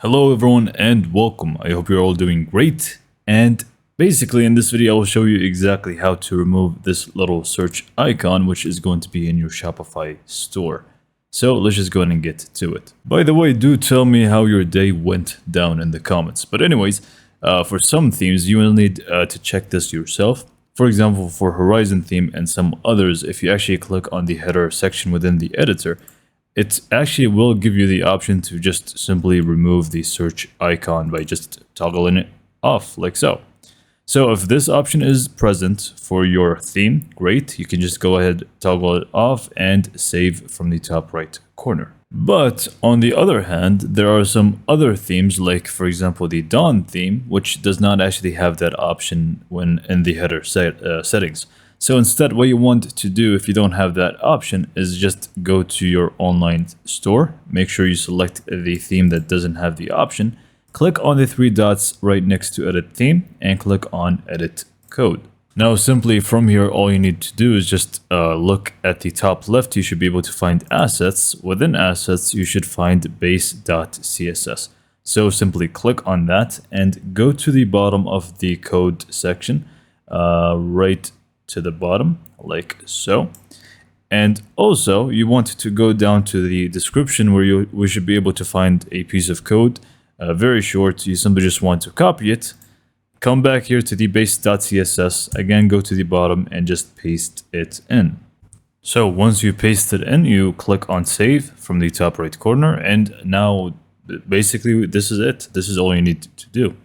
Hello everyone and welcome. I hope you're all doing great. And basically in this video I will show you exactly how to remove this little search icon which is going to be in your Shopify store. So let's just go ahead and get to it. By the way, do tell me how your day went down in the comments. But anyways, for some themes you will need to check this yourself. For example, for Horizon theme and some others, if you actually click on the header section within the editor, it actually will give you the option to just simply remove the search icon by just toggling it off like so. So if this option is present for your theme, great. You can just go ahead, toggle it off and save from the top right corner. But on the other hand, there are some other themes like, for example, the Dawn theme, which does not actually have that option when in the header settings. So instead, what you want to do if you don't have that option is just go to your online store. Make sure you select the theme that doesn't have the option. Click on the three dots right next to edit theme and click on edit code. Now simply from here, all you need to do is just look at the top left. You should be able to find assets. Within assets, you should find base.css. So simply click on that and go to the bottom of the code section, right to the bottom like so. And also you want to go down to the description where we should be able to find a piece of code, very short. You simply just want to copy it, come back here to the base.css, again go to the bottom and just paste it in. So once you paste it in, you click on save from the top right corner, and now basically this is it. This is all you need to do.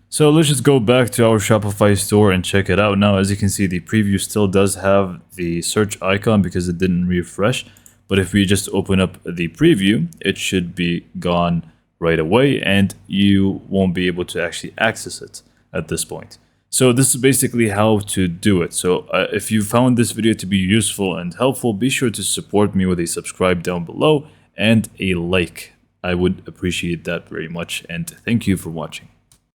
So let's just go back to our Shopify store and check it out. Now, as you can see, the preview still does have the search icon because it didn't refresh. But if we just open up the preview, it should be gone right away and you won't be able to actually access it at this point. So this is basically how to do it. So if you found this video to be useful and helpful, be sure to support me with a subscribe down below and a like. I would appreciate that very much, and thank you for watching.